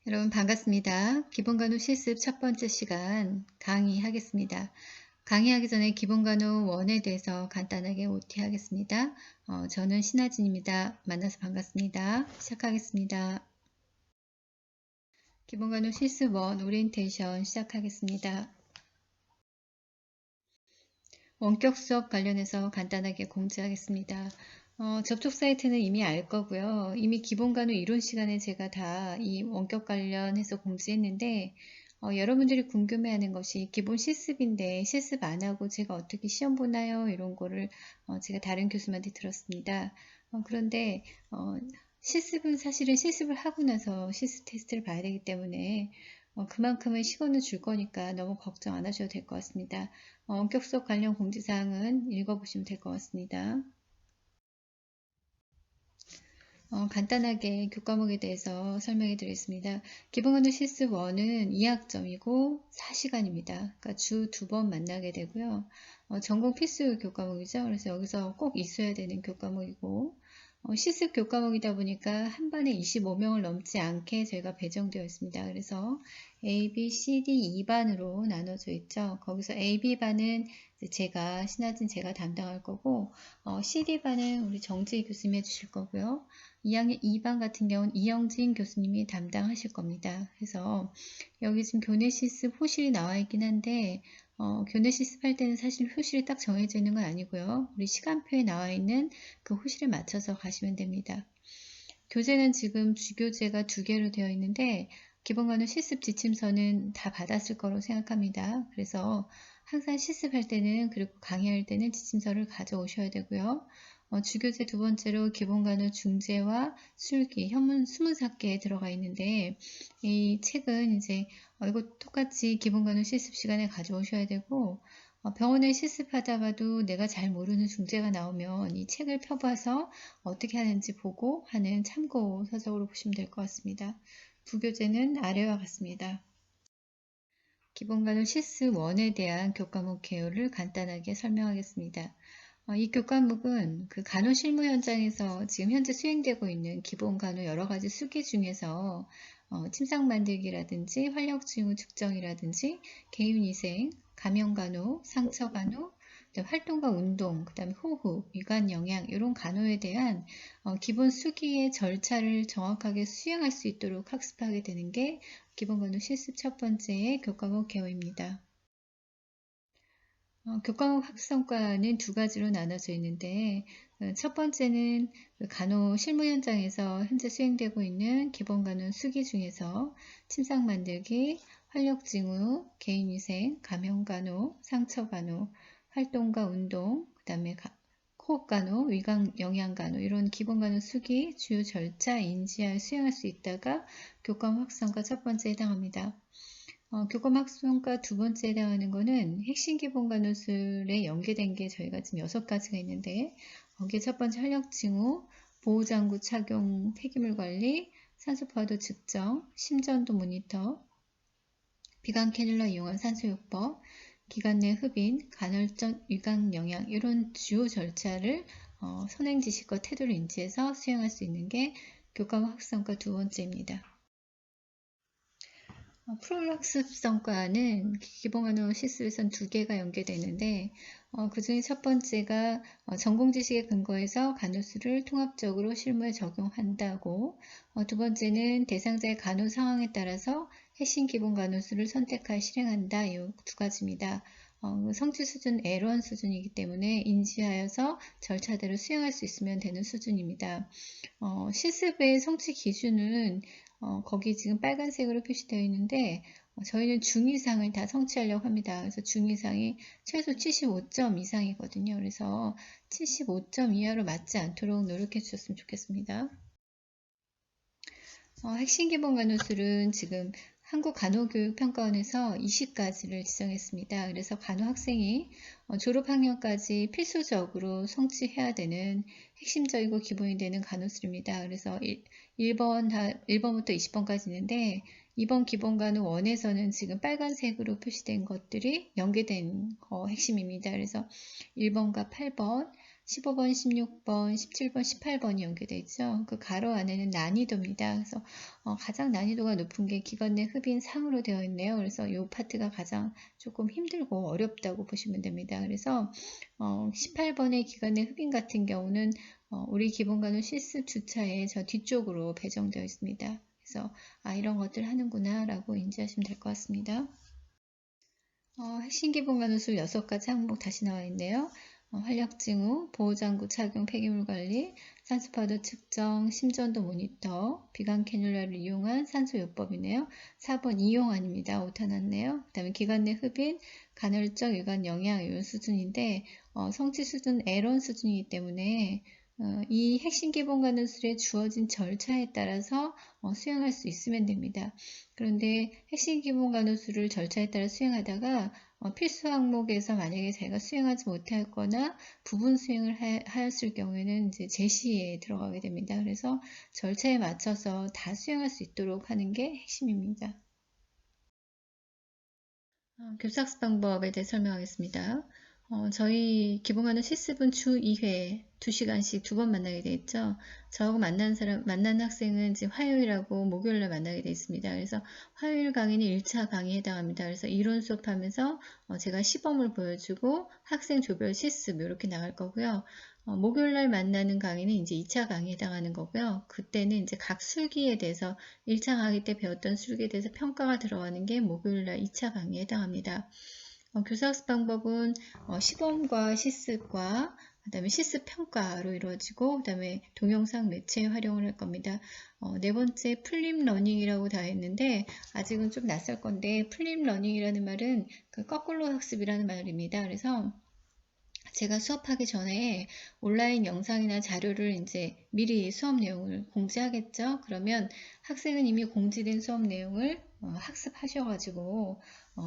여러분 반갑습니다. 기본간호 실습 첫 번째 시간 강의하겠습니다. 강의하기 전에 기본간호 1에 대해서 간단하게 OT 하겠습니다. 저는 신하진입니다. 만나서 반갑습니다. 시작하겠습니다. 기본간호 실습 1 오리엔테이션 시작하겠습니다. 원격 수업 관련해서 간단하게 공지하겠습니다. 접속 사이트는 이미 알 거고요. 이미 기본간호 이론 시간에 제가 다 이 원격 관련해서 공지했는데 여러분들이 궁금해하는 것이 기본 실습인데 실습 안 하고 제가 어떻게 시험 보나요? 이런 거를 제가 다른 교수님한테 들었습니다. 그런데 실습은 사실은 실습을 하고 나서 실습 테스트를 봐야 되기 때문에 그만큼의 시간을 줄 거니까 너무 걱정 안 하셔도 될 것 같습니다. 원격 수업 관련 공지사항은 읽어보시면 될 것 같습니다. 간단하게 교과목에 대해서 설명해 드리겠습니다. 기본간호 실습 1은 2학점이고 4시간입니다. 그러니까 주 2번 만나게 되고요. 전공 필수 교과목이죠. 그래서 여기서 꼭 있어야 되는 교과목이고 실습 교과목이다 보니까 한 반에 25명을 넘지 않게 저희가 배정되어 있습니다. 그래서 A, B, C, D 2반으로 나눠져 있죠. 거기서 A, B반은 신하진 제가 담당할 거고 CD반은 우리 정지희 교수님이 해주실 거고요. 2학년 2반 같은 경우는 이영진 교수님이 담당하실 겁니다. 그래서 여기 지금 교내 실습 호실이 나와 있긴 한데 교내 실습할 때는 사실 호실이 딱 정해져 있는 건 아니고요. 우리 시간표에 나와 있는 그 호실에 맞춰서 가시면 됩니다. 교재는 지금 주교재가 2개로 되어 있는데 기본간호 실습 지침서는 다 받았을 거로 생각합니다. 그래서 항상 실습할 때는 그리고 강의할 때는 지침서를 가져오셔야 되고요. 주교재 2번째로 기본간호 중재와 술기, 현문 20삭개에 들어가 있는데 이 책은 이제 이거 똑같이 기본간호 실습 시간에 가져오셔야 되고 병원에 실습하다가도 내가 잘 모르는 중재가 나오면 이 책을 펴봐서 어떻게 하는지 보고 하는 참고 서적으로 보시면 될 것 같습니다. 부교재는 아래와 같습니다. 기본간호 실습 1에 대한 교과목 개요를 간단하게 설명하겠습니다. 이 교과목은 그 간호 실무 현장에서 지금 현재 수행되고 있는 기본 간호 여러 가지 수기 중에서 침상 만들기라든지 활력 징후 측정이라든지 개인위생, 감염 간호, 상처 간호, 활동과 운동, 그다음에 호흡, 위관 영양 이런 간호에 대한 기본 수기의 절차를 정확하게 수행할 수 있도록 학습하게 되는 게 기본 간호 실습 첫 번째의 교과목 개요입니다. 교과목 학습성과는 2가지로 나눠져 있는데 첫 번째는 간호 실무 현장에서 현재 수행되고 있는 기본 간호 수기 중에서 침상 만들기, 활력 징후, 개인위생, 감염 간호, 상처 간호, 활동과 운동, 그 다음에 호흡 간호, 위강 영양 간호 이런 기본 간호 수기 주요 절차 인지하여 수행할 수 있다가 교과목 학습성과 첫 번째에 해당합니다. 교과목 학습성과 2번째에 해당하는 거는 핵심 기본 간호술에 연계된 게 저희가 지금 6가지가 있는데 거기에 첫 번째 활력 징후, 보호장구 착용, 폐기물 관리, 산소포화도 측정, 심전도 모니터, 비강 캐뉼러 이용한 산소요법, 기관 내 흡인, 간헐적 위강 영양 이런 주요 절차를 선행 지식과 태도를 인지해서 수행할 수 있는 게 교과목 학습성과 2번째입니다. 프로학습성과는 기본간호 실습에선 2개가 연계되는데 그 중에 첫 번째가 전공 지식에 근거해서 간호술을 통합적으로 실무에 적용한다고 2번째는 대상자의 간호 상황에 따라서 핵심 기본 간호술을 선택하여 실행한다. 이 2가지입니다. 성취 수준 L1 수준이기 때문에 인지하여서 절차대로 수행할 수 있으면 되는 수준입니다. 실습의 성취 기준은 거기 지금 빨간색으로 표시되어 있는데 저희는 중 이상을 다 성취하려고 합니다. 그래서 중 이상이 최소 75점 이상이거든요. 그래서 75점 이하로 맞지 않도록 노력해 주셨으면 좋겠습니다. 핵심 기본 간호술은 지금 한국간호교육평가원에서 20가지를 지정했습니다. 그래서 간호 학생이 졸업학년까지 필수적으로 성취해야 되는 핵심적이고 기본이 되는 간호술입니다. 그래서 1번부터 20번까지 있는데 이번 기본간호 1에서는 지금 빨간색으로 표시된 것들이 연계된 거 핵심입니다. 그래서 1번과 8번, 15번, 16번, 17번, 18번이 연계되어 있죠. 그 가로 안에는 난이도입니다. 그래서 가장 난이도가 높은 게 기관 내 흡인 상으로 되어 있네요. 그래서 이 파트가 가장 조금 힘들고 어렵다고 보시면 됩니다. 그래서 18번의 기관 내 흡인 같은 경우는 우리 기본관은 실습 주차에 저 뒤쪽으로 배정되어 있습니다. 그래서 이런 것들 하는구나 라고 인지하시면 될 것 같습니다. 핵심 기본관은 수 6가지 항목 다시 나와 있네요. 활력증후, 보호장구 착용, 폐기물 관리, 산소파도 측정, 심전도 모니터, 비강 캐뉼라를 이용한 산소요법이네요. 4번 이용안입니다. 오타 났네요. 그 다음에 기관 내 흡인, 간헐적 유관 영양이온 수준인데 성취 수준 L1 수준이기 때문에 이 핵심 기본 관원술에 주어진 절차에 따라서 수행할 수 있으면 됩니다. 그런데 핵심 기본 관원술을 절차에 따라 수행하다가 필수 항목에서 만약에 자기가 수행하지 못했거나 부분 수행을 하였을 경우에는 이제 제시에 들어가게 됩니다. 그래서 절차에 맞춰서 다 수행할 수 있도록 하는 게 핵심입니다. 교사학습 방법에 대해 설명하겠습니다. 저희 기본관은 실습은 주 2회 2시간씩 2번 만나게 돼 있죠. 저하고 만난 학생은 이제 화요일하고 목요일날 만나게 돼 있습니다. 그래서 화요일 강의는 1차 강의에 해당합니다. 그래서 이론 수업하면서 제가 시범을 보여주고 학생 조별 실습 이렇게 나갈 거고요. 목요일날 만나는 강의는 이제 2차 강의에 해당하는 거고요. 그때는 이제 각 술기에 대해서 1차 강의 때 배웠던 술기에 대해서 평가가 들어가는 게 목요일날 2차 강의에 해당합니다. 교사학습 방법은 시범과 실습과 그다음에 실습 평가로 이루어지고 그다음에 동영상 매체 활용을 할 겁니다. 네 번째 플립 러닝이라고 다 했는데 아직은 좀 낯설 건데 플립 러닝이라는 말은 그 거꾸로 학습이라는 말입니다. 그래서 제가 수업하기 전에 온라인 영상이나 자료를 이제 미리 수업 내용을 공지하겠죠. 그러면 학생은 이미 공지된 수업 내용을 학습하셔가지고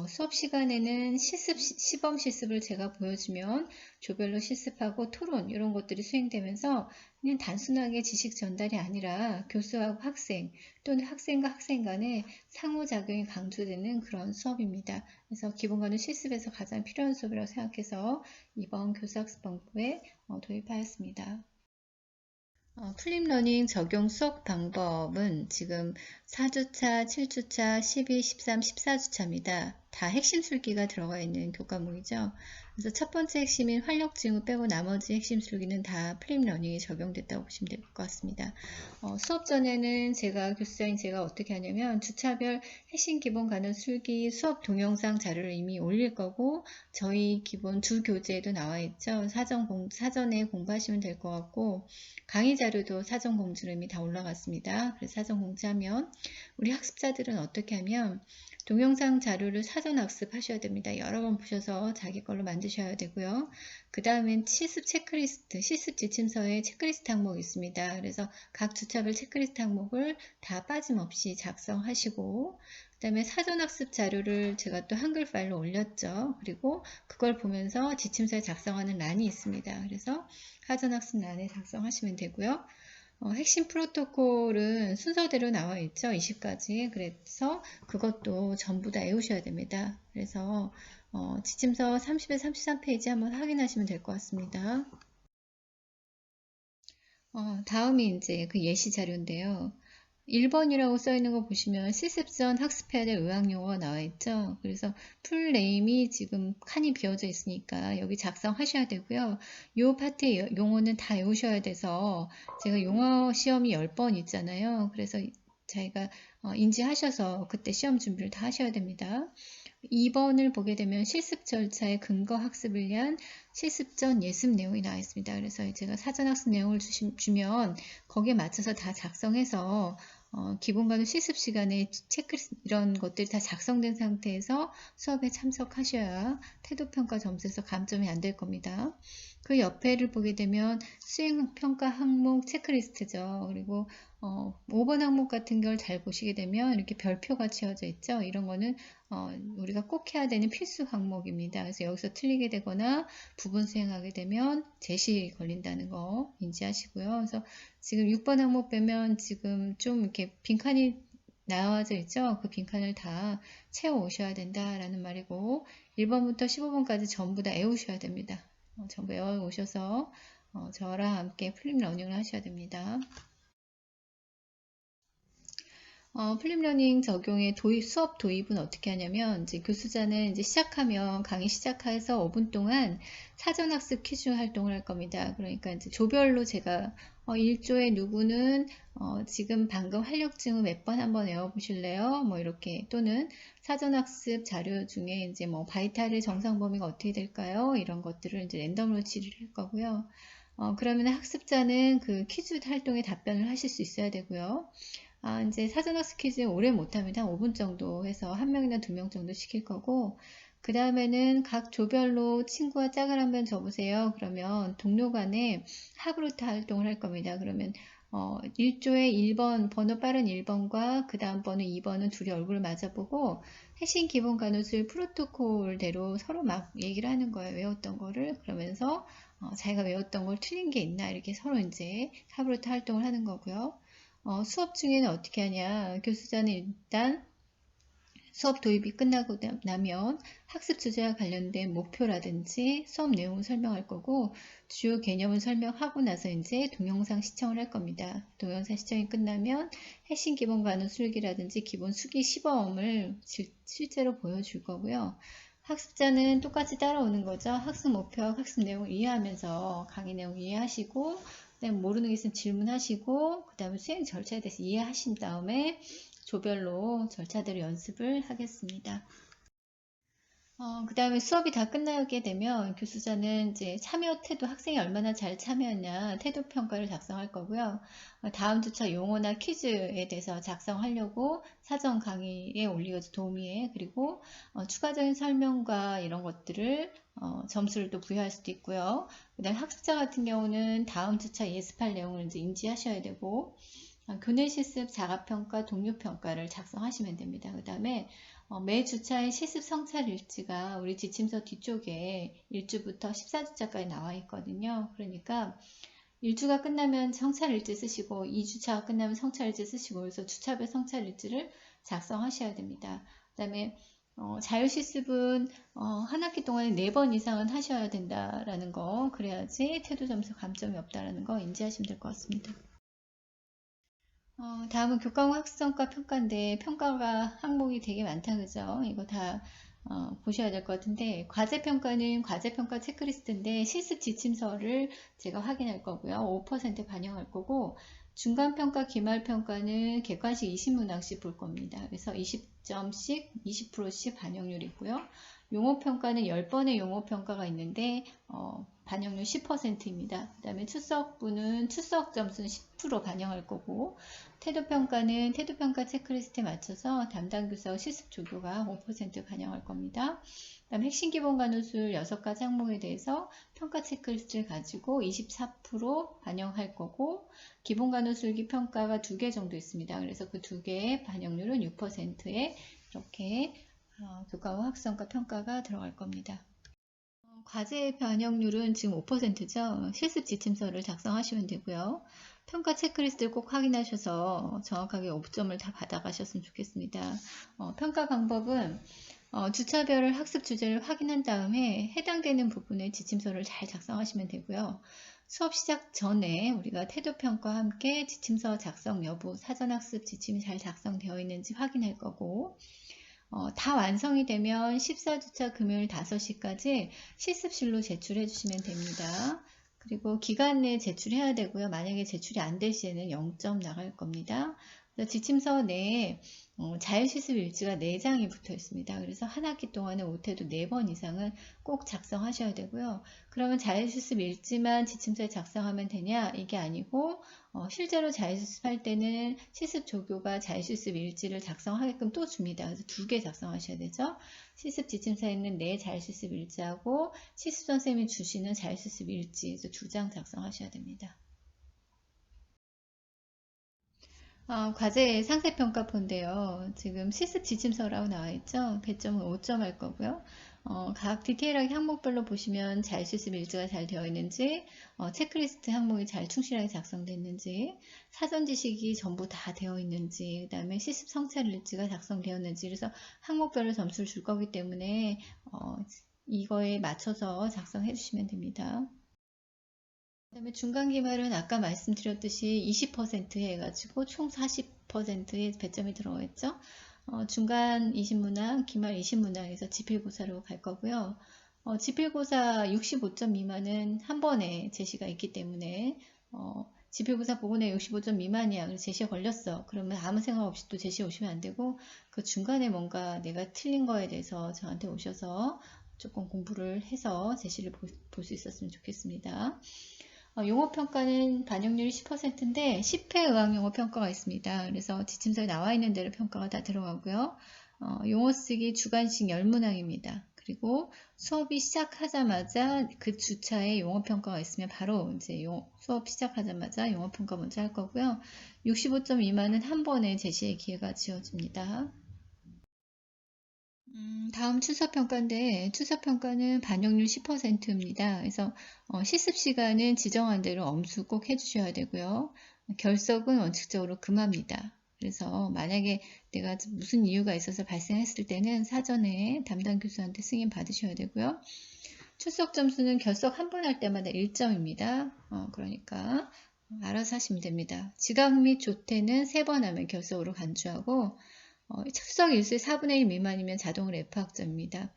수업 시간에는 시범 실습을 제가 보여주면 조별로 실습하고 토론 이런 것들이 수행되면서 그냥 단순하게 지식 전달이 아니라 교수하고 학생 또는 학생과 학생 간의 상호작용이 강조되는 그런 수업입니다. 그래서 기본관은 실습에서 가장 필요한 수업이라고 생각해서 이번 교사학습 방법에 도입하였습니다. 플립러닝 적용 수업 방법은 지금 4주차, 7주차, 12, 13, 14주차입니다. 다 핵심 술기가 들어가 있는 교과목이죠. 그래서 첫 번째 핵심인 활력증후 빼고 나머지 핵심 술기는 다 플립러닝이 적용됐다고 보시면 될 것 같습니다. 수업 전에는 교수자인 제가 어떻게 하냐면 주차별 핵심 기본 가능 술기 수업 동영상 자료를 이미 올릴 거고 저희 기본 두 교재에도 나와 있죠. 사전에 공부하시면 될 것 같고 강의 자료도 사전 공지로 이미 다 올라갔습니다. 그래서 사전 공지하면 우리 학습자들은 어떻게 하면 동영상 자료를 사전 학습하셔야 됩니다. 여러 번 보셔서 자기 걸로 만드셔야 되고요. 그 다음엔 실습 체크리스트, 실습 지침서에 체크리스트 항목이 있습니다. 그래서 각 주차별 체크리스트 항목을 다 빠짐없이 작성하시고 그 다음에 사전학습 자료를 제가 또 한글 파일로 올렸죠. 그리고 그걸 보면서 지침서에 작성하는 란이 있습니다. 그래서 사전학습 란에 작성하시면 되고요. 핵심 프로토콜은 순서대로 나와 있죠. 20가지. 그래서 그것도 전부 다 외우셔야 됩니다. 그래서 지침서 30에 33페이지 한번 확인하시면 될 것 같습니다. 다음이 이제 그 예시 자료인데요. 1번이라고 써 있는 거 보시면 실습전 학습해야 될 의학용어가 나와 있죠. 그래서 풀네임이 지금 칸이 비어져 있으니까 여기 작성하셔야 되고요. 이 파트의 용어는 다 외우셔야 돼서 제가 용어 시험이 10번 있잖아요. 그래서 자기가 인지하셔서 그때 시험 준비를 다 하셔야 됩니다. 2번을 보게 되면 실습 절차의 근거 학습을 위한 실습전 예습 내용이 나와 있습니다. 그래서 제가 사전 학습 내용을 주면 거기에 맞춰서 다 작성해서 기본과는 실습 시간에 체크리스트 이런 것들이 다 작성된 상태에서 수업에 참석하셔야 태도평가 점수에서 감점이 안 될 겁니다. 그 옆에를 보게 되면 수행평가 항목 체크리스트죠. 그리고 5번 항목 같은 걸 잘 보시게 되면 이렇게 별표가 채워져 있죠. 이런 거는 우리가 꼭 해야 되는 필수 항목입니다. 그래서 여기서 틀리게 되거나 부분 수행하게 되면 제시 걸린다는 거 인지하시고요. 그래서 지금 6번 항목 빼면 지금 좀 이렇게 빈칸이 나와져 있죠. 그 빈칸을 다 채워 오셔야 된다라는 말이고 1번부터 15번까지 전부 다 외우셔야 됩니다. 전부 외워 오셔서 저랑 함께 플립러닝을 하셔야 됩니다. 플립러닝 적용의 수업 도입은 어떻게 하냐면, 이제 교수자는 이제 시작하면 강의 시작해서 5분 동안 사전학습 퀴즈 활동을 할 겁니다. 그러니까 이제 조별로 제가 1조에 누구는 지금 방금 활력증을 몇 번 한번 외워보실래요? 뭐 이렇게, 또는 사전학습 자료 중에 이제 뭐 바이탈의 정상 범위가 어떻게 될까요? 이런 것들을 이제 랜덤으로 질의를 할 거고요. 그러면 학습자는 그 퀴즈 활동에 답변을 하실 수 있어야 되고요. 이제 사전학습 퀴즈 오래 못합니다. 5분 정도 해서 한 명이나 2명 정도 시킬 거고, 그 다음에는 각 조별로 친구와 짝을 한번 줘보세요. 그러면 동료 간에 하브루타 활동을 할 겁니다. 그러면 1조에 1번, 번호 빠른 1번과 그 다음 번호 2번은 둘이 얼굴을 맞아보고 핵심 기본 간호술 프로토콜대로 서로 막 얘기를 하는 거예요. 외웠던 거를. 그러면서 자기가 외웠던 걸 틀린 게 있나 이렇게 서로 이제 하브루타 활동을 하는 거고요. 수업 중에는 어떻게 하냐. 교수자는 일단 수업 도입이 끝나고 나면 학습 주제와 관련된 목표라든지 수업 내용을 설명할 거고, 주요 개념을 설명하고 나서 이제 동영상 시청을 할 겁니다. 동영상 시청이 끝나면 핵심 기본 간호 술기라든지 기본 수기 시범을 실제로 보여줄 거고요. 학습자는 똑같이 따라오는 거죠. 학습 목표와 학습 내용을 이해하면서 강의 내용 이해하시고, 그다음에 모르는 게 있으면 질문하시고, 그 다음에 수행 절차에 대해서 이해하신 다음에 조별로 절차대로 연습을 하겠습니다. 그 다음에 수업이 다 끝나게 되면 교수자는 이제 참여 태도, 학생이 얼마나 잘 참여했냐 태도 평가를 작성할 거고요. 다음 주차 용어나 퀴즈에 대해서 작성하려고 사전 강의에 올리고 도우미에, 그리고 추가적인 설명과 이런 것들을 점수를 또 부여할 수도 있고요. 그 다음에 학습자 같은 경우는 다음 주차 예습할 내용을 이제 인지하셔야 되고, 교내 실습 자가평가, 동료평가를 작성하시면 됩니다. 그 다음에 매 주차의 실습 성찰 일지가 우리 지침서 뒤쪽에 1주부터 14주차까지 나와 있거든요. 그러니까 1주가 끝나면 성찰 일지 쓰시고 2주차가 끝나면 성찰 일지 쓰시고, 그래서 주차별 성찰 일지를 작성하셔야 됩니다. 그 다음에 자유실습은 한 학기 동안에 4번 이상은 하셔야 된다라는 거, 그래야지 태도 점수 감점이 없다라는 거 인지하시면 될 것 같습니다. 다음은 교과목 학습성과 평가인데, 평가가 항목이 되게 많다, 그죠? 이거 다 보셔야 될 것 같은데, 과제평가는 과제평가 체크리스트인데 실습 지침서를 제가 확인할 거고요. 5% 반영할 거고, 중간평가, 기말평가는 객관식 20문항씩 볼 겁니다. 그래서 20점씩 20%씩 반영률이 있고요. 용어평가는 10번의 용어평가가 있는데 반영률 10%입니다. 그 다음에 출석부는 출석 점수는 10% 반영할 거고, 태도평가는 태도평가 체크리스트에 맞춰서 담당 교사 실습 조교가 5% 반영할 겁니다. 그다음 핵심 기본 간호술 6가지 항목에 대해서 평가 체크리스트를 가지고 24% 반영할 거고, 기본 간호술기 평가가 2개 정도 있습니다. 그래서 그 2개의 반영률은 6%에 이렇게 교과목 학습성과 평가가 들어갈 겁니다. 과제 반영률은 지금 5%죠. 실습 지침서를 작성하시면 되고요. 평가 체크리스트를 꼭 확인하셔서 정확하게 5점을 다 받아가셨으면 좋겠습니다. 평가 방법은 주차별 학습 주제를 확인한 다음에 해당되는 부분의 지침서를 잘 작성하시면 되고요. 수업 시작 전에 우리가 태도평가와 함께 지침서 작성 여부, 사전학습 지침이 잘 작성되어 있는지 확인할 거고, 다 완성이 되면 14주차 금요일 5시까지 실습실로 제출해 주시면 됩니다. 그리고 기간 내에 제출해야 되고요. 만약에 제출이 안 될 시에는 0점 나갈 겁니다. 지침서 내에 자유실습 일지가 4장이 붙어 있습니다. 그래서 한 학기 동안에 못해도 4번 이상은 꼭 작성하셔야 되고요. 그러면 자유실습 일지만 지침서에 작성하면 되냐? 이게 아니고 실제로 자유실습할 때는 실습 조교가 자유실습 일지를 작성하게끔 또 줍니다. 그래서 2개 작성하셔야 되죠. 실습 지침서에 있는 내 자유실습 일지하고 실습 선생님이 주시는 자유실습 일지, 그래서 2장 작성하셔야 됩니다. 과제 상세평가표인데요. 지금 실습 지침서라고 나와 있죠. 배점은 5점 할 거고요. 각 디테일하게 항목별로 보시면 자유실습 일지가 잘 되어 있는지, 체크리스트 항목이 잘 충실하게 작성됐는지, 사전 지식이 전부 다 되어 있는지, 그 다음에 실습 성찰 일지가 작성되었는지, 그래서 항목별로 점수를 줄 거기 때문에 이거에 맞춰서 작성해 주시면 됩니다. 그다음에 중간 기말은 아까 말씀드렸듯이 20% 해가지고 총 40%의 배점이 들어가 있죠. 중간 20문항, 기말 20문항에서 지필고사로 갈 거고요. 지필고사 65점 미만은 한 번에 제시가 있기 때문에 지필고사 보고내 65점 미만이야. 그래서 제시가 걸렸어. 그러면 아무 생각 없이 또 제시 오시면 안 되고 그 중간에 뭔가 내가 틀린 거에 대해서 저한테 오셔서 조금 공부를 해서 제시를 볼 수 있었으면 좋겠습니다. 용어평가는 반영률이 10%인데 10회 의학 용어평가가 있습니다. 그래서 지침서에 나와 있는 대로 평가가 다 들어가고요. 용어 쓰기 주관식 10문항입니다. 그리고 수업이 시작하자마자 그 주차에 용어평가가 있으면 바로 이제 수업 시작하자마자 용어평가 먼저 할 거고요. 65점 미만은 한 번에 제시의 기회가 지어집니다. 다음 추사평가인데 추사평가는 반영률 10%입니다. 그래서 실습 시간은 지정한 대로 엄수 꼭 해주셔야 되고요. 결석은 원칙적으로 금합니다. 그래서 만약에 내가 무슨 이유가 있어서 발생했을 때는 사전에 담당 교수한테 승인 받으셔야 되고요. 출석 점수는 결석 한 번 할 때마다 1점입니다. 그러니까 알아서 하시면 됩니다. 지각 및 조퇴는 3번 하면 결석으로 간주하고 출석 일수의 4분의 1 미만이면 자동으로 F학점입니다.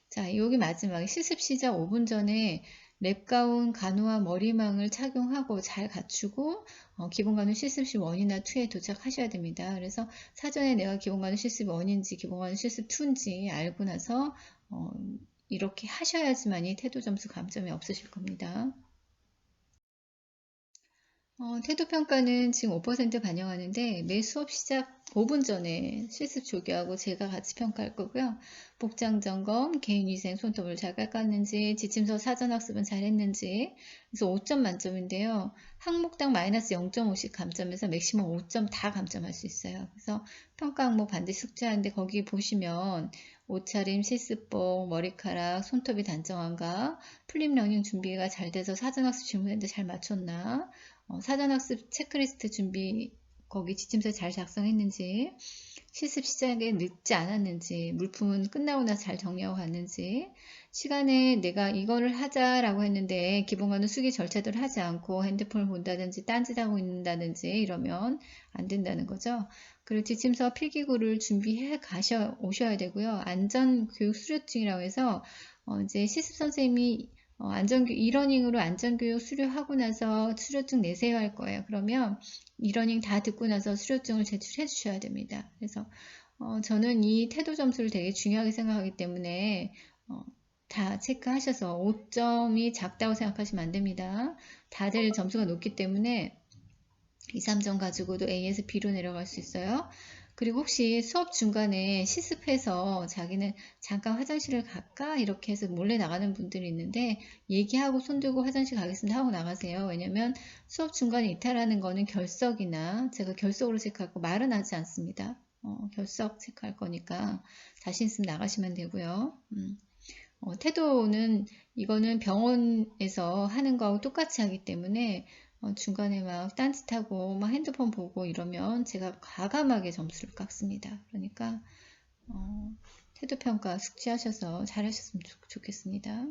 자, 여기 마지막에 실습 시작 5분 전에 랩가운, 간호와 머리망을 착용하고 잘 갖추고 기본간호 실습실 1이나 2에 도착하셔야 됩니다. 그래서 사전에 내가 기본간호 실습 1인지 기본간호 실습 2인지 알고 나서 이렇게 하셔야지만이 태도 점수 감점이 없으실 겁니다. 태도평가는 지금 5% 반영하는데 매 수업 시작 5분 전에 실습 조교하고 제가 같이 평가할 거고요. 복장 점검, 개인위생, 손톱을 잘 깎았는지, 지침서 사전학습은 잘했는지. 그래서 5점 만점인데요. 항목당 마이너스 0.5씩 감점해서 맥시멈 5점 다 감점할 수 있어요. 그래서 평가 항목 반드시 숙지하는데 거기 보시면 옷차림, 실습복, 머리카락, 손톱이 단정한가, 플립러닝 준비가 잘 돼서 사전학습 질문했는데 잘 맞췄나, 사전학습 체크리스트 준비 거기 지침서 잘 작성했는지, 실습 시작에 늦지 않았는지, 물품은 끝나고 나서 잘 정리하고 갔는지, 시간에 내가 이거를 하자라고 했는데 기본관은 수기 절차대로 하지 않고 핸드폰을 본다든지 딴짓하고 있는다든지 이러면 안 된다는 거죠. 그리고 지침서 필기구를 준비해 오셔야 되고요. 안전교육 수료증이라고 해서 이제 실습 선생님이 이러닝으로 안전교육 수료하고 나서 수료증 내세요 할 거예요. 그러면 이러닝 다 듣고 나서 수료증을 제출해 주셔야 됩니다. 그래서 저는 이 태도 점수를 되게 중요하게 생각하기 때문에 다 체크하셔서 5점이 작다고 생각하시면 안 됩니다. 다들 점수가 높기 때문에 2, 3점 가지고도 A에서 B로 내려갈 수 있어요. 그리고 혹시 수업 중간에 실습해서 자기는 잠깐 화장실을 갈까? 이렇게 해서 몰래 나가는 분들이 있는데 얘기하고 손들고 화장실 가겠습니다 하고 나가세요. 왜냐면 수업 중간에 이탈하는 거는 결석이나 제가 결석으로 체크하고 말은 하지 않습니다. 결석 체크할 거니까 자신 있으면 나가시면 되고요. 태도는 이거는 병원에서 하는 거하고 똑같이 하기 때문에 중간에 막 딴짓하고 막 핸드폰 보고 이러면 제가 과감하게 점수를 깎습니다. 그러니까 태도평가 숙지하셔서 잘하셨으면 좋겠습니다.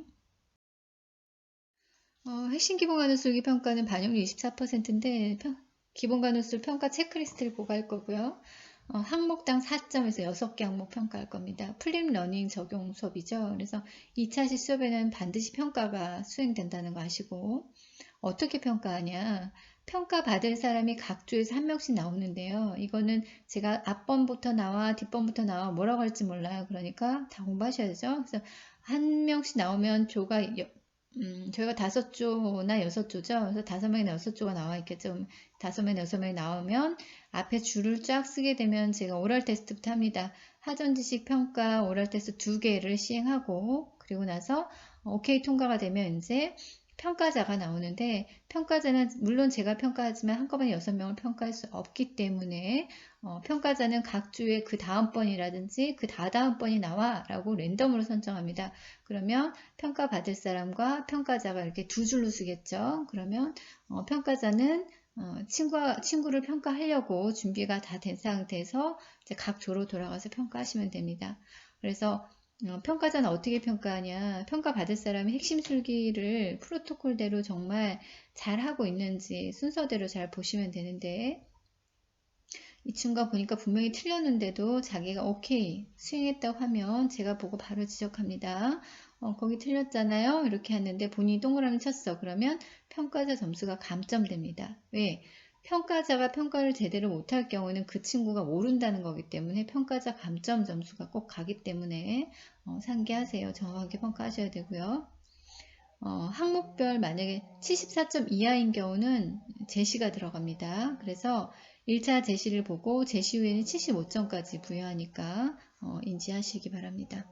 핵심 기본간호술 평가는 반영률 24%인데 기본간호술 평가 체크리스트를 보고할 거고요. 항목당 4점에서 6개 항목 평가할 겁니다. 플립 러닝 적용 수업이죠. 그래서 2차시 수업에는 반드시 평가가 수행된다는 거 아시고 어떻게 평가하냐. 평가받을 사람이 각 조에서 한 명씩 나오는데요. 이거는 제가 앞번부터 나와 뒷번부터 나와 뭐라고 할지 몰라요. 그러니까 다 공부하셔야 되죠. 그래서 한 명씩 나오면 조가 저희가 5조나 6조죠. 그래서 5명이나 6조가 나와 있겠죠. 5명이나 6명이 나오면 앞에 줄을 쫙 쓰게 되면 제가 오럴 테스트부터 합니다. 하전지식 평가 오럴 테스트 2개를 시행하고 그리고 나서 오케이 통과가 되면 이제 평가자가 나오는데 평가자는 물론 제가 평가하지만 한꺼번에 6명을 평가할 수 없기 때문에 평가자는 각 주에 그 다음번이라든지 그 다다음번이 나와 라고 랜덤으로 선정합니다. 그러면 평가받을 사람과 평가자가 이렇게 두 줄로 쓰겠죠. 그러면 평가자는 친구를 평가하려고 준비가 다 된 상태에서 이제 각 조로 돌아가서 평가하시면 됩니다. 그래서 평가자는 어떻게 평가하냐? 평가받을 사람이 핵심 술기를 프로토콜대로 정말 잘하고 있는지 순서대로 잘 보시면 되는데, 이 친구가 보니까 분명히 틀렸는데도 자기가 오케이 수행했다고 하면 제가 보고 바로 지적합니다. 거기 틀렸잖아요. 이렇게 했는데 본인이 동그라미 쳤어. 그러면 평가자 점수가 감점됩니다. 왜? 평가자가 평가를 제대로 못할 경우는 그 친구가 모른다는 거기 때문에 평가자 감점 점수가 꼭 가기 때문에 상기하세요. 정확하게 평가하셔야 되고요. 항목별 만약에 74점 이하인 경우는 제시가 들어갑니다. 그래서 1차 제시를 보고 제시 후에는 75점까지 부여하니까 인지하시기 바랍니다.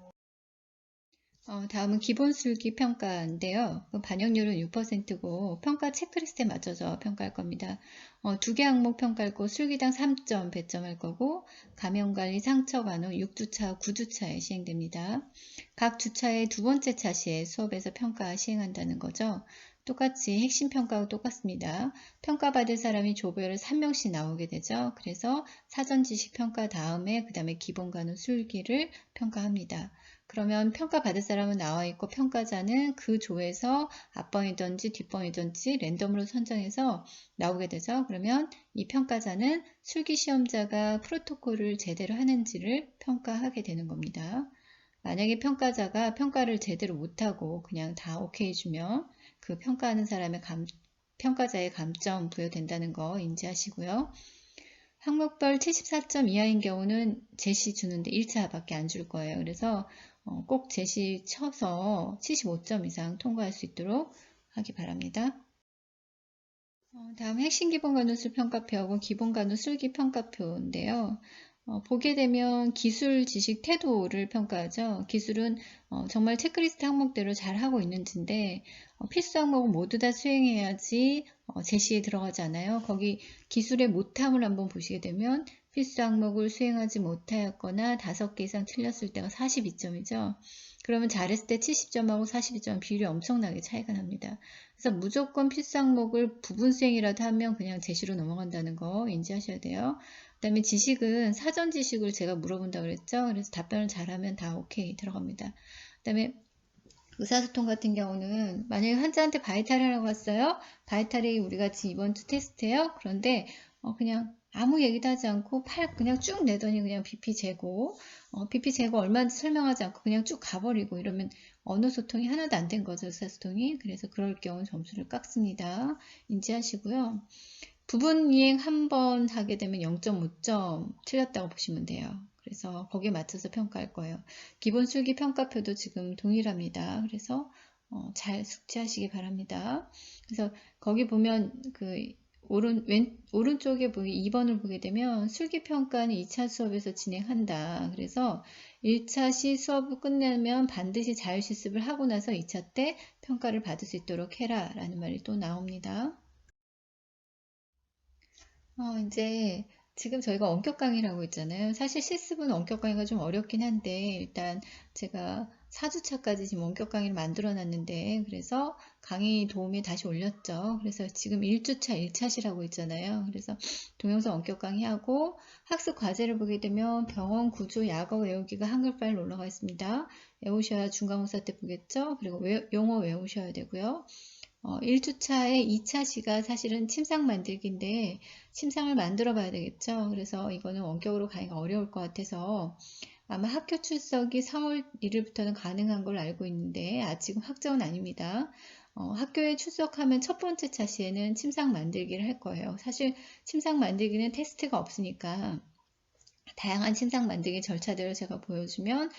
다음은 기본술기 평가인데요. 반영률은 6%고 평가 체크리스트에 맞춰서 평가할 겁니다. 2개 항목 평가할 거 술기당 3점 배점할 거고 감염관리 상처 간호 6주차, 9주차에 시행됩니다. 각 주차의 두 번째 차 시에 수업에서 평가 시행한다는 거죠. 똑같이 핵심 평가하고 똑같습니다. 평가받을 사람이 조별을 3명씩 나오게 되죠. 그래서 사전 지식 평가 다음에 그 다음에 기본 간호 술기를 평가합니다. 그러면 평가받을 사람은 나와 있고 평가자는 그 조에서 앞번이든지 뒷번이든지 랜덤으로 선정해서 나오게 되죠. 그러면 이 평가자는 술기 시험자가 프로토콜을 제대로 하는지를 평가하게 되는 겁니다. 만약에 평가자가 평가를 제대로 못하고 그냥 다 오케이 주면 그 평가하는 사람의 평가자의 감점 부여된다는 거 인지하시고요. 항목별 74점 이하인 경우는 제시 주는데 1차밖에 안 줄 거예요. 그래서 꼭 제시 쳐서 75점 이상 통과할 수 있도록 하기 바랍니다. 다음 핵심 기본 간호술 평가표하고 기본 간호술기 평가표인데요. 보게 되면 기술, 지식, 태도를 평가하죠. 기술은 정말 체크리스트 항목대로 잘 하고 있는지인데 필수 항목은 모두 다 수행해야지 제시에 들어가지 않아요. 거기 기술의 못함을 한번 보시게 되면 필수 항목을 수행하지 못하였거나 5개 이상 틀렸을 때가 42점이죠. 그러면 잘했을 때 70점하고 42점 비율이 엄청나게 차이가 납니다. 그래서 무조건 필수 항목을 부분 수행이라도 하면 그냥 제시로 넘어간다는 거 인지하셔야 돼요. 그 다음에 지식은 사전 지식을 제가 물어본다고 그랬죠. 그래서 답변을 잘하면 다 오케이 들어갑니다. 그 다음에 의사소통 같은 경우는 만약에 환자한테 바이탈이라고 했어요. 바이탈이 우리가 이번 주 테스트예요. 그런데 그냥 아무 얘기도 하지 않고 팔 그냥 쭉 내더니 그냥 BP 재고 BP 재고 얼마인지 설명하지 않고 그냥 쭉 가버리고 이러면 언어 소통이 하나도 안 된 거죠. 의사소통이. 그래서 그럴 경우 점수를 깎습니다. 인지하시고요. 부분 이행 한 번 하게 되면 0.5점 틀렸다고 보시면 돼요. 그래서 거기에 맞춰서 평가할 거예요. 기본 술기 평가표도 지금 동일합니다. 그래서 잘 숙지하시기 바랍니다. 그래서 거기 보면 그 오른쪽에 보기 2번을 보게 되면 술기 평가는 2차 수업에서 진행한다. 그래서 1차 시 수업을 끝내면 반드시 자유실습을 하고 나서 2차 때 평가를 받을 수 있도록 해라 라는 말이 또 나옵니다. 이제 지금 저희가 원격 강의를 하고 있잖아요. 사실 실습은 원격 강의가 좀 어렵긴 한데 일단 제가 4주차까지 지금 원격 강의를 만들어 놨는데 그래서 강의 도움에 다시 올렸죠. 그래서 지금 1주차 1차시라고 있잖아요. 그래서 동영상 원격 강의하고 학습 과제를 보게 되면 병원 구조 약어 외우기가 한글 파일로 올라가 있습니다. 외우셔야 중간고사 때 보겠죠. 그리고 용어 외우셔야 되고요. 1주차에 2차시가 사실은 침상 만들기인데 침상을 만들어 봐야 되겠죠. 그래서 이거는 원격으로 가기가 어려울 것 같아서 아마 학교 출석이 4월 1일부터는 가능한 걸로 알고 있는데 아직은 확정은 아닙니다. 학교에 출석하면 첫 번째 차시에는 침상 만들기를 할 거예요. 사실 침상 만들기는 테스트가 없으니까 다양한 침상 만들기 절차들을 제가 보여주면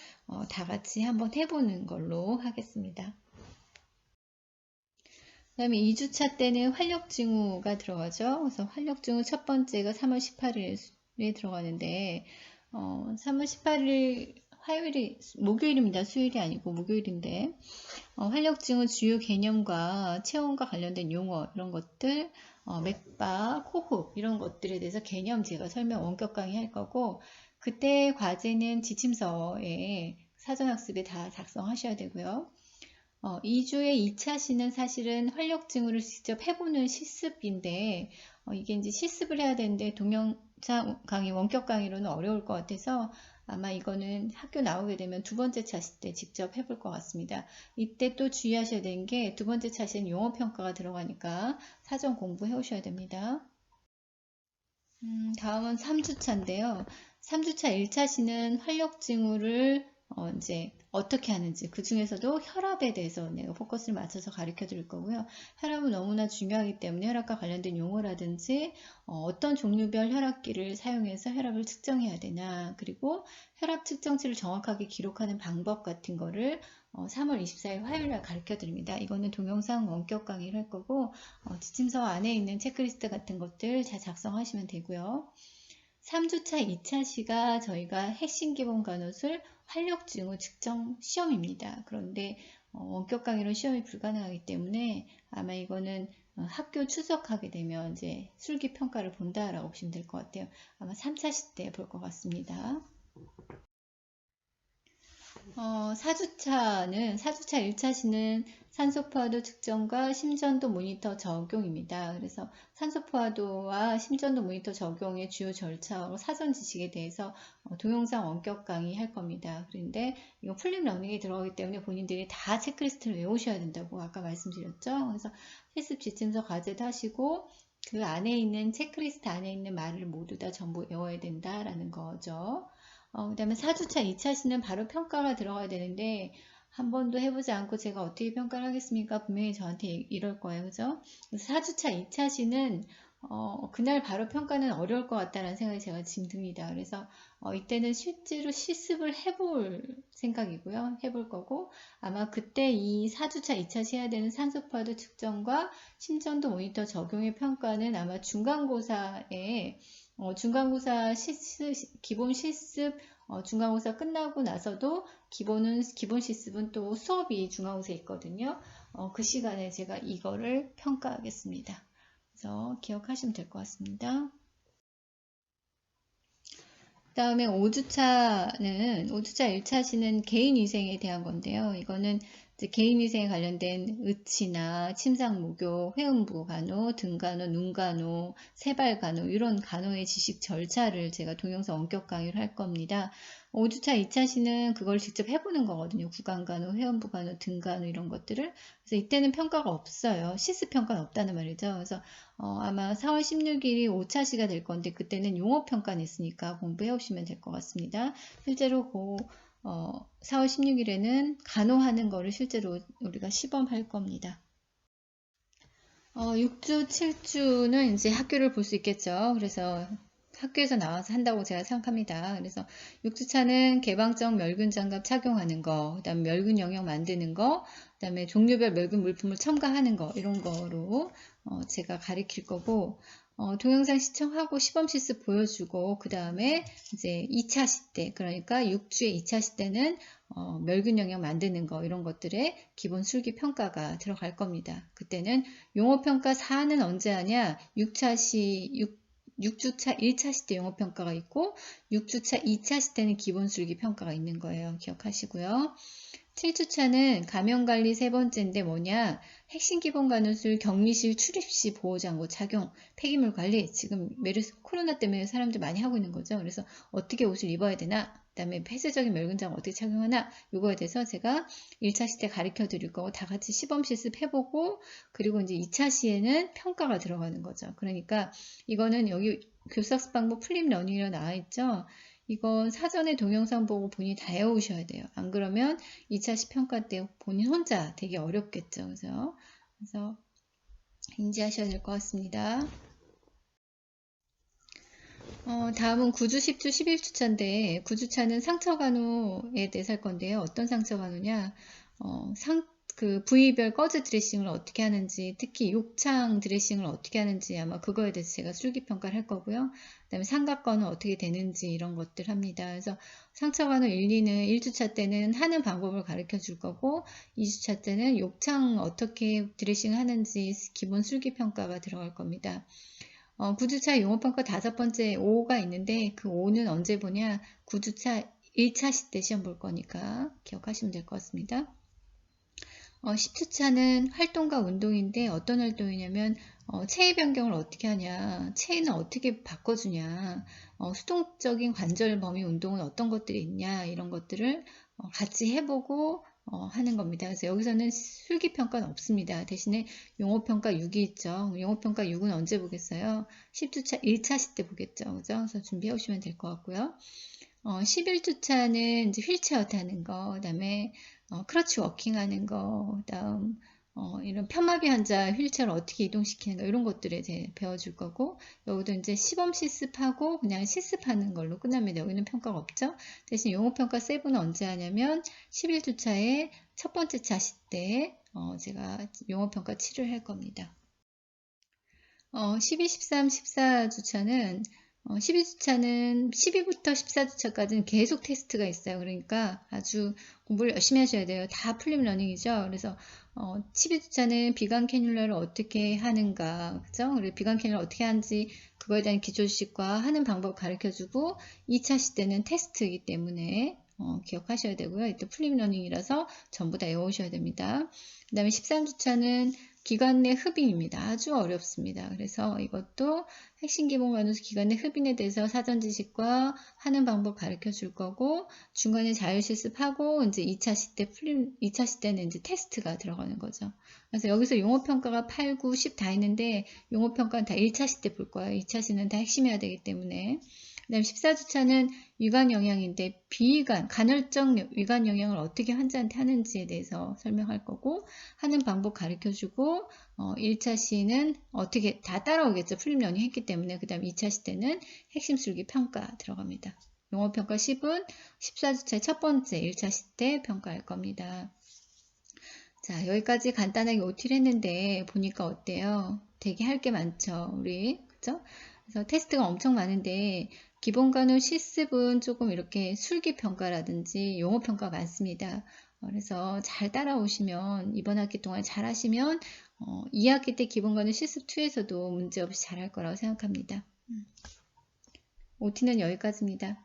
다 같이 한번 해보는 걸로 하겠습니다. 그 다음에 2주차 때는 활력증후가 들어가죠. 그래서 활력증후 첫 번째가 3월 18일에 들어가는데 3월 18일 화요일이 목요일입니다. 수요일이 아니고 목요일인데 활력증후 주요 개념과 체온과 관련된 용어 이런 것들 맥박, 호흡 이런 것들에 대해서 개념 제가 설명 원격 강의 할 거고 그때 과제는 지침서에 사전학습에 다 작성하셔야 되고요. 2주의 2차시는 사실은 활력증후를 직접 해보는 실습인데 이게 이제 실습을 해야 되는데 강의, 원격 강의로는 어려울 것 같아서 아마 이거는 학교 나오게 되면 두 번째 차시 때 직접 해볼 것 같습니다. 이때 또 주의하셔야 되는 게 두 번째 차시는 용어평가가 들어가니까 사전 공부해 오셔야 됩니다. 다음은 3주차인데요. 3주차 1차시는 활력 징후를 이제 어떻게 하는지, 그 중에서도 혈압에 대해서 내가 포커스를 맞춰서 가르쳐 드릴 거고요. 혈압은 너무나 중요하기 때문에 혈압과 관련된 용어라든지 어떤 종류별 혈압기를 사용해서 혈압을 측정해야 되나, 그리고 혈압 측정치를 정확하게 기록하는 방법 같은 거를 3월 24일 화요일 날 가르쳐 드립니다. 이거는 동영상 원격 강의를 할 거고 지침서 안에 있는 체크리스트 같은 것들 잘 작성하시면 되고요. 3주차 2차시가 저희가 핵심 기본 간호술 활력 징후 측정 시험입니다. 그런데 원격 강의로 시험이 불가능하기 때문에 아마 이거는 학교 출석하게 되면 이제 술기 평가를 본다라고 보시면 될 것 같아요. 아마 3차시 때 볼 것 같습니다. 4주차 1차시는 산소포화도 측정과 심전도 모니터 적용입니다. 그래서 산소포화도와 심전도 모니터 적용의 주요 절차하고 사전 지식에 대해서 동영상 원격 강의 할 겁니다. 그런데 이거 풀림 러닝이 들어가기 때문에 본인들이 다 체크리스트를 외우셔야 된다고 아까 말씀드렸죠. 그래서 실습 지침서 과제도 하시고 그 안에 있는 체크리스트 안에 있는 말을 모두 다 전부 외워야 된다라는 거죠. 그 다음에 4주차 2차시는 바로 평가가 들어가야 되는데 한 번도 해보지 않고 제가 어떻게 평가를 하겠습니까? 분명히 저한테 이럴 거예요. 그죠? 4주차 2차시는 그날 바로 평가는 어려울 것 같다는 생각이 제가 지금 듭니다. 그래서 이때는 실제로 실습을 해볼 생각이고요. 해볼 거고 아마 그때 이 4주차 2차시 해야 되는 산소포화도 측정과 심전도 모니터 적용의 평가는 아마 중간고사에 중간고사 기본 실습 중간고사 끝나고 나서도 기본 실습은 또 수업이 중간고사에 있거든요. 그 시간에 제가 이거를 평가하겠습니다. 그래서 기억하시면 될 것 같습니다. 그 다음에 5주차 1차시는 개인위생에 대한 건데요. 이거는 개인위생에 관련된 의치나 침상목욕, 회음부 간호, 등간호, 눈간호, 세발간호 이런 간호의 지식 절차를 제가 동영상 원격 강의를 할 겁니다. 5주차 2차시는 그걸 직접 해보는 거거든요. 구강간호, 회음부 간호, 등간호 이런 것들을. 그래서 이때는 평가가 없어요. 실습평가는 없다는 말이죠. 그래서 아마 4월 16일이 5차시가 될 건데 그때는 용어평가는 있으니까 공부해 오시면 될 것 같습니다. 실제로 4월 16일에는 간호하는 거를 실제로 우리가 시범할 겁니다. 6주, 7주는 이제 학교를 볼 수 있겠죠. 그래서 학교에서 나와서 한다고 제가 생각합니다. 그래서 6주차는 개방적 멸균 장갑 착용하는 거, 그 다음에 멸균 영역 만드는 거, 그 다음에 종류별 멸균 물품을 첨가하는 거, 이런 거로 제가 가르칠 거고, 동영상 시청하고 시범 실습 보여주고, 그 다음에 이제 2차시 때, 그러니까 6주의 2차시 때는 멸균 영역 만드는 거, 이런 것들의 기본 술기 평가가 들어갈 겁니다. 그때는 용어평가 4는 언제 하냐? 6주차 1차시 때 용어평가가 있고 6주차 2차시 때는 기본술기 평가가 있는 거예요. 기억하시고요. 7주차는 감염관리 세 번째인데 뭐냐? 핵심 기본 간호술 격리실 출입시 보호장구 착용, 폐기물 관리. 지금 코로나 때문에 사람들 많이 하고 있는 거죠. 그래서 어떻게 옷을 입어야 되나? 그 다음에 폐쇄적인 멸균장 어떻게 착용하나? 요거에 대해서 제가 1차시 때 가르쳐 드릴 거고 다 같이 시범 실습 해보고 그리고 이제 2차시에는 평가가 들어가는 거죠. 그러니까 이거는 여기 교사학습 방법 플립 러닝이라고 나와 있죠. 이건 사전에 동영상 보고 본인이 다 외우셔야 돼요. 안 그러면 2차시 평가 때 본인 혼자 되게 어렵겠죠. 그래서 인지하셔야 될 것 같습니다. 다음은 9주, 10주, 11주차인데 9주차는 상처 간호에 대해서 할 건데요. 어떤 상처 간호냐? 그 부위별 꺼즈 드레싱을 어떻게 하는지, 특히 욕창 드레싱을 어떻게 하는지 아마 그거에 대해서 제가 술기평가를 할 거고요. 그 다음에 삼각건은 어떻게 되는지 이런 것들 합니다. 그래서 상처간호 1, 2는 1주차 때는 하는 방법을 가르쳐 줄 거고 2주차 때는 욕창 어떻게 드레싱 하는지 기본 술기평가가 들어갈 겁니다. 9주차 용어평가 5번째 5가 있는데 그 5는 언제 보냐? 9주차 1차시 때 시험 볼 거니까 기억하시면 될 것 같습니다. 10주차는 활동과 운동인데 어떤 활동이냐면 체위 변경을 어떻게 하냐, 체위는 어떻게 바꿔주냐, 수동적인 관절 범위 운동은 어떤 것들이 있냐, 이런 것들을 같이 해보고 하는 겁니다. 그래서 여기서는 술기평가는 없습니다. 대신에 용어평가 6이 있죠. 용어평가 6은 언제 보겠어요? 10주차 1차 시 때 보겠죠. 그죠? 그래서 준비해 오시면 될 것 같고요. 11주차는 이제 휠체어 타는 거, 그 다음에 크러치 워킹 하는 거, 그 다음 이런 편마비 환자 휠체어를 어떻게 이동시키는 거, 이런 것들에 이제 배워줄 거고, 여기도 이제 시범 실습하고 그냥 실습하는 걸로 끝납니다. 여기는 평가가 없죠. 대신 용어평가 7은 언제 하냐면 11주차에 첫 번째 차시 때 제가 용어평가 7을 할 겁니다. 12, 13, 14주차는 12주차는 12부터 14주차까지는 계속 테스트가 있어요. 그러니까 아주 공부를 열심히 하셔야 돼요. 다 풀림 러닝이죠. 그래서 12주차는 비강 캐뉼라를 어떻게 하는가, 그죠? 그리고 비강 캐뉼라 어떻게 하는지 그거에 대한 기초 지식과 하는 방법 가르쳐주고 2차 시대는 테스트이기 때문에 기억하셔야 되고요. 이때 풀림 러닝이라서 전부 다 외우셔야 됩니다. 그 다음에 13주차는 기관 내 흡인입니다. 아주 어렵습니다. 그래서 이것도 핵심 기본 관호수 기관 내 흡인에 대해서 사전 지식과 하는 방법 가르쳐 줄 거고, 중간에 자율 실습하고, 이제 2차 시대 2차 시대는 이제 테스트가 들어가는 거죠. 그래서 여기서 용어평가가 8, 9, 10 다 있는데, 용어평가는 다 1차 시대 볼 거예요. 2차 시는 다 핵심해야 되기 때문에. 그 다음 14주차는 위관 영양인데 비위관, 간헐적 위관 영양을 어떻게 환자한테 하는지에 대해서 설명할 거고, 하는 방법 가르쳐주고 1차 시는 어떻게 다 따라오겠죠. 풀림 러닝 했기 때문에. 그 다음 2차 시 때는 핵심 술기 평가 들어갑니다. 용어평가 10은 14주차의 첫 번째 1차 시 때 평가할 겁니다. 자, 여기까지 간단하게 OT를 했는데 보니까 어때요? 되게 할 게 많죠. 우리 그죠? 그래서 테스트가 엄청 많은데 기본 간호 실습은 조금 이렇게 술기 평가라든지 용어 평가 많습니다. 그래서 잘 따라오시면 이번 학기 동안 잘 하시면 2학기 때 기본 간호 실습 2에서도 문제없이 잘 할 거라고 생각합니다. OT는 여기까지입니다.